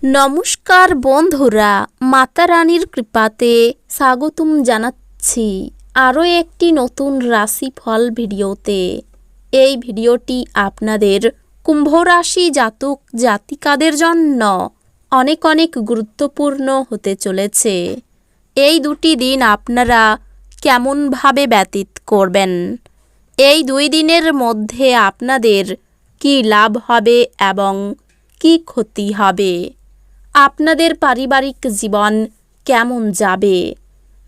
নমস্কার বন্ধুরা, মাতা রানীর কৃপাতে স্বাগতম জানাচ্ছি আরও একটি নতুন রাশিফল ভিডিওতে। এই ভিডিওটি আপনাদের কুম্ভ রাশি জাতক জাতিকাদের জন্য অনেক অনেক গুরুত্বপূর্ণ হতে চলেছে। এই দুটি দিন আপনারা কেমনভাবে ব্যতীত করবেন, এই 2 দিনের মধ্যে আপনাদের কি লাভ হবে এবং কি ক্ষতি হবে, আপনাদের পারিবারিক জীবন কেমন যাবে,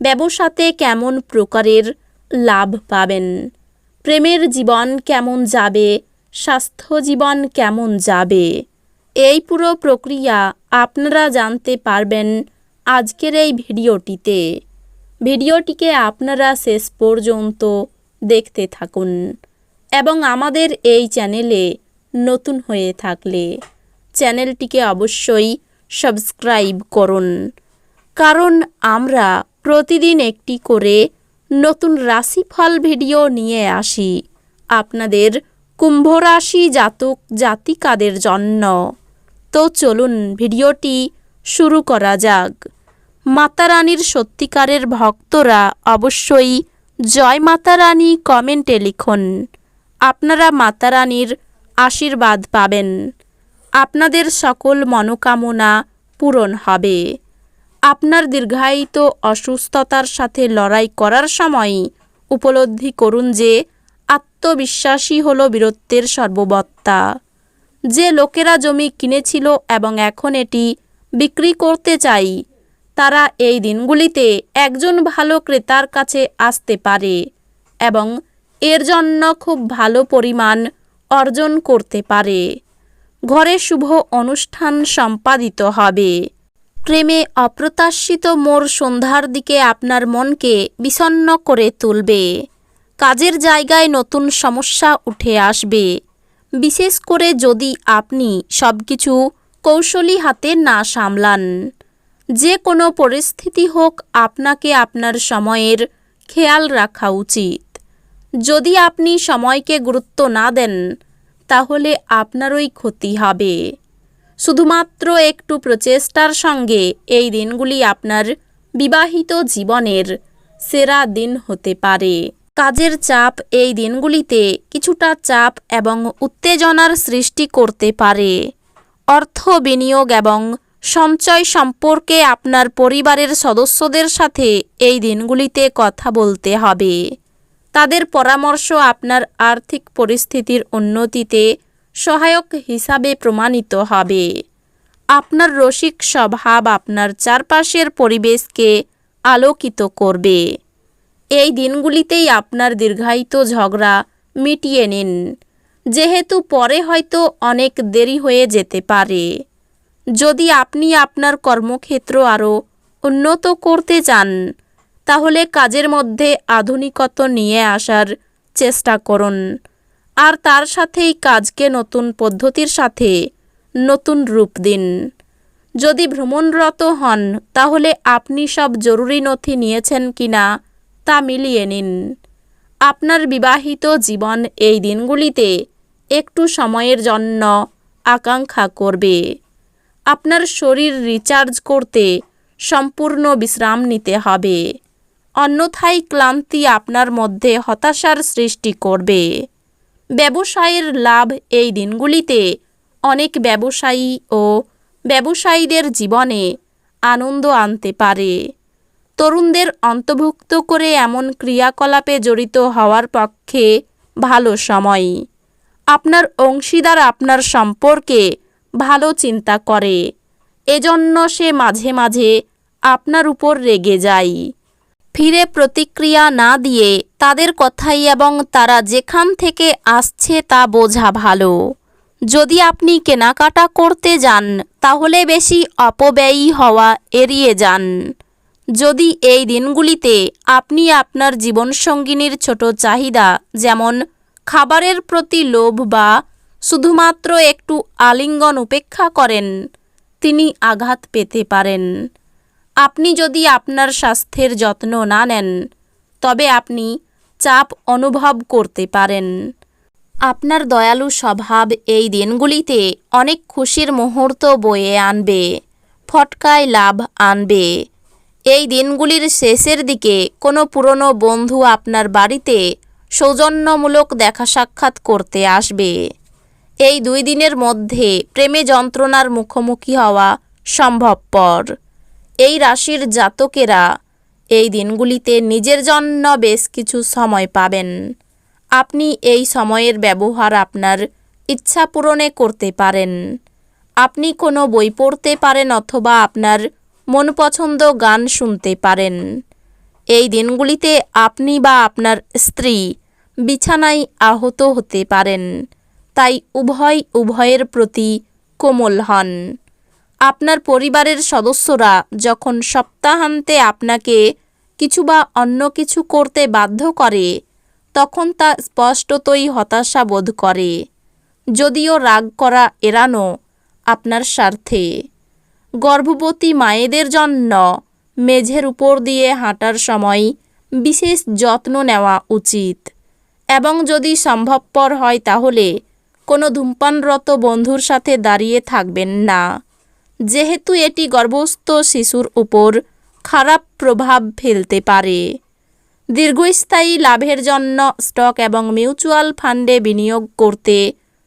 ব্যবসাতে কেমন প্রকারের লাভ পাবেন, প্রেমের জীবন কেমন যাবে, স্বাস্থ্য জীবন কেমন যাবে, এই পুরো প্রক্রিয়া আপনারা জানতে পারবেন আজকের এই ভিডিওটিতে। ভিডিওটিকে আপনারা শেষ পর্যন্ত দেখতে থাকুন এবং আমাদের এই চ্যানেলে নতুন হয়ে থাকলে চ্যানেলটিকে অবশ্যই সাবস্ক্রাইব করুন, কারণ আমরা প্রতিদিন একটি করে নতুন রাশিফল ভিডিও নিয়ে আসি আপনাদের কুম্ভ রাশি জাতক জাতিকাদের জন্য। তো চলুন ভিডিওটি শুরু করা যাক। মাতা রানীর সত্যিকারের ভক্তরা অবশ্যই জয় মাতা রানী কমেন্টে লিখুন। আপনারা মাতা রানীর আশীর্বাদ পাবেন, আপনাদের সকল মনোকামনা পূরণ হবে। আপনার দীর্ঘায়িত অসুস্থতার সাথে লড়াই করার সময় উপলব্ধি করুন যে আত্মবিশ্বাসী হলো বীরত্বের সর্ববত্তা। যে লোকেরা জমি কিনেছিল এবং এখন এটি বিক্রি করতে চাই, তারা এই দিনগুলিতে একজন ভালো ক্রেতার কাছে আসতে পারে এবং এর জন্য খুব ভালো পরিমাণ অর্জন করতে পারে। ঘরে শুভ অনুষ্ঠান সম্পাদিত হবে। প্রেমে অপ্রত্যাশিত মোড় সন্ধ্যার দিকে আপনার মনকে বিষণ্ণ করে তুলবে। কাজের জায়গায় নতুন সমস্যা উঠে আসবে, বিশেষ করে যদি আপনি সবকিছু কৌশলী হাতে না সামলান। যে কোনো পরিস্থিতি হোক, আপনাকে আপনার সময়ের খেয়াল রাখা উচিত। যদি আপনি সময়কে গুরুত্ব না দেন, তাহলে আপনারই ক্ষতি হবে। শুধুমাত্র একটু প্রচেষ্টার সঙ্গে এই দিনগুলি আপনার বিবাহিত জীবনের সেরা দিন হতে পারে। কাজের চাপ এই দিনগুলিতে কিছুটা চাপ এবং উত্তেজনার সৃষ্টি করতে পারে। অর্থ বিনিয়োগ এবং সঞ্চয় সম্পর্কে আপনার পরিবারের সদস্যদের সাথে এই দিনগুলিতে কথা বলতে হবে। তাদের পরামর্শ আপনার আর্থিক পরিস্থিতির উন্নতিতে সহায়ক হিসাবে প্রমাণিত হবে। আপনার রসিক স্বভাব আপনার চারপাশের পরিবেশকে আলোকিত করবে। এই দিনগুলিতেই আপনার দীর্ঘায়িত ঝগড়া মিটিয়ে নিন, যেহেতু পরে হয়তো অনেক দেরি হয়ে যেতে পারে। যদি আপনি আপনার কর্মক্ষেত্র আরও উন্নত করতে চান, তাহলে কাজের মধ্যে আধুনিকতা নিয়ে আসার চেষ্টা করুন, আর তার সাথেই কাজকে নতুন পদ্ধতির সাথে নতুন রূপ দিন। যদি ভ্রমণরত হন, তাহলে আপনি সব জরুরি নথি নিয়েছেন কিনা তা মিলিয়ে নিন। আপনার বিবাহিত জীবন এই দিনগুলিতে একটু সময়ের জন্য আকাঙ্ক্ষা করবে। আপনার শরীর রিচার্জ করতে সম্পূর্ণ বিশ্রাম নিতে হবে, অন্যথায় ক্লান্তি আপনার মধ্যে হতাশার সৃষ্টি করবে। ব্যবসায়ের লাভ এই দিনগুলিতে অনেক ব্যবসায়ী ও ব্যবসায়ীদের জীবনে আনন্দ আনতে পারে। তরুণদের অন্তর্ভুক্ত করে এমন ক্রিয়াকলাপে জড়িত হওয়ার পক্ষে ভালো সময়। আপনার অংশীদার আপনার সম্পর্কে ভালো চিন্তা করে, এজন্য সে মাঝে মাঝে আপনার উপর রেগে যায়। ফিরে প্রতিক্রিয়া না দিয়ে তাদের কথাই এবং তারা যেখান থেকে আসছে তা বোঝা ভালো। যদি আপনি কেনাকাটা করতে যান, তাহলে বেশি অপব্যয়ী হওয়া এড়িয়ে যান। যদি এই দিনগুলিতে আপনি আপনার জীবনসঙ্গিনীর ছোট চাহিদা, যেমন খাবারের প্রতি লোভ বা শুধুমাত্র একটু আলিঙ্গন উপেক্ষা করেন, তিনি আঘাত পেতে পারেন। আপনি যদি আপনার স্বাস্থ্যের যত্ন না নেন, তবে আপনি চাপ অনুভব করতে পারেন। আপনার দয়ালু স্বভাব এই দিনগুলিতে অনেক খুশির মুহূর্ত বয়ে আনবে। ফটকায় লাভ আনবে। এই দিনগুলির শেষের দিকে কোনো পুরনো বন্ধু আপনার বাড়িতে সৌজন্যমূলক দেখা সাক্ষাৎ করতে আসবে। এই 2 দিনের মধ্যে প্রেমে যন্ত্রণার মুখোমুখি হওয়া সম্ভবপর। এই রাশির জাতকেরা এই দিনগুলিতে নিজের জন্য বেশ কিছু সময় পাবেন। আপনি এই সময়ের ব্যবহার আপনার ইচ্ছা পূরণে করতে পারেন। আপনি কোনো বই পড়তে পারেন অথবা আপনার মনপছন্দ গান শুনতে পারেন। এই দিনগুলিতে আপনি বা আপনার স্ত্রী বিছানায় আহত হতে পারেন, তাই উভয়ের প্রতি কোমল হন। আপনার পরিবারের সদস্যরা যখন সপ্তাহান্তে আপনাকে কিছু বা অন্য কিছু করতে বাধ্য করে, তখন তা স্পষ্টতই হতাশা বোধ করে, যদিও রাগ করা এড়ানো আপনার স্বার্থে। গর্ভবতী মায়েদের জন্য মেঝের উপর দিয়ে হাঁটার সময় বিশেষ যত্ন নেওয়া উচিত এবং যদি সম্ভবপর হয় তাহলে কোনো ধূমপানরত বন্ধুর সাথে দাঁড়িয়ে থাকবেন না, যেহেতু এটি গর্ভস্থ শিশুর উপর খারাপ প্রভাব ফেলতে পারে। দীর্ঘস্থায়ী লাভের জন্য স্টক এবং মিউচুয়াল ফান্ডে বিনিয়োগ করতে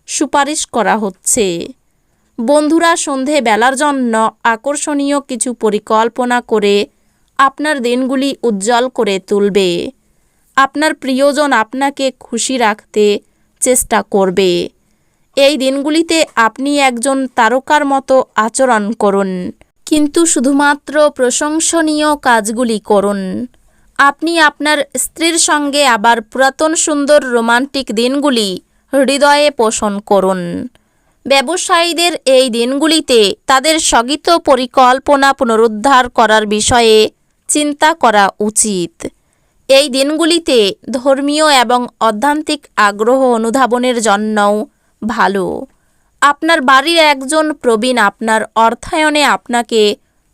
সুপারিশ করা হচ্ছে। বন্ধুরা সন্ধেবেলার জন্য আকর্ষণীয় কিছু পরিকল্পনা করে আপনার দিনগুলি উজ্জ্বল করে তুলবে। আপনার প্রিয়জন আপনাকে খুশি রাখতে চেষ্টা করবে। এই দিনগুলিতে আপনি একজন তারকার মতো আচরণ করুন, কিন্তু শুধুমাত্র প্রশংসনীয় কাজগুলি করুন। আপনি আপনার স্ত্রীর সঙ্গে আবার পুরাতন সুন্দর রোমান্টিক দিনগুলি হৃদয়ে পোষণ করুন। ব্যবসায়ীদের এই দিনগুলিতে তাদের স্থগিত পরিকল্পনা পুনরুদ্ধার করার বিষয়ে চিন্তা করা উচিত। এই দিনগুলিতে ধর্মীয় এবং আধ্যাত্মিক আগ্রহ অনুধাবনের জন্যও ভালো। আপনার বাড়ির একজন প্রবীণ আপনার অর্থায়নে আপনাকে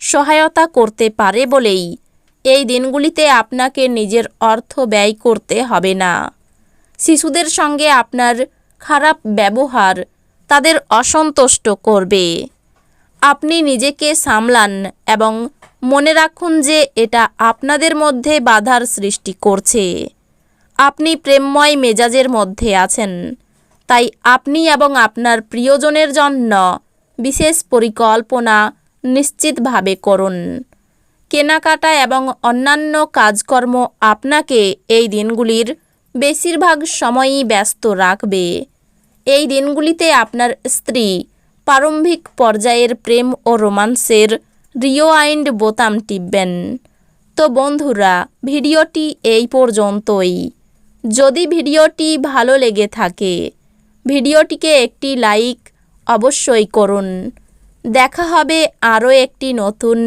সহায়তা করতে পারে বলেই এই দিনগুলিতে আপনাকে নিজের অর্থ ব্যয় করতে হবে না। শিশুদের সঙ্গে আপনার খারাপ ব্যবহার তাদের অসন্তুষ্ট করবে। আপনি নিজেকে সামলান এবং মনে রাখুন যে এটা আপনাদের মধ্যে বাধার সৃষ্টি করছে। আপনি প্রেমময় মেজাজের মধ্যে আছেন, তাই আপনি এবং আপনার প্রিয়জনের জন্য বিশেষ পরিকল্পনা নিশ্চিতভাবে করুন। কেনাকাটা এবং অন্যান্য কাজকর্ম আপনাকে এই দিনগুলির বেশিরভাগ সময়ই ব্যস্ত রাখবে। এই দিনগুলিতে আপনার স্ত্রী প্রারম্ভিক পর্যায়ের প্রেম ও রোমান্সের রিওয়াইন্ড বোতাম টিপবেন। তো বন্ধুরা, ভিডিওটি এই পর্যন্তই। যদি ভিডিওটি ভালো লেগে থাকে ভিডিওটিকে একটি লাইক অবশ্যই করুন। দেখা হবে আরও একটি নতুন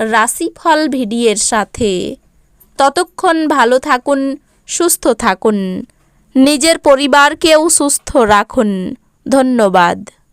রাশিফল ভিডিওর সাথে। ততক্ষণ ভালো থাকুন, সুস্থ থাকুন, নিজের পরিবারকেও সুস্থ রাখুন। ধন্যবাদ।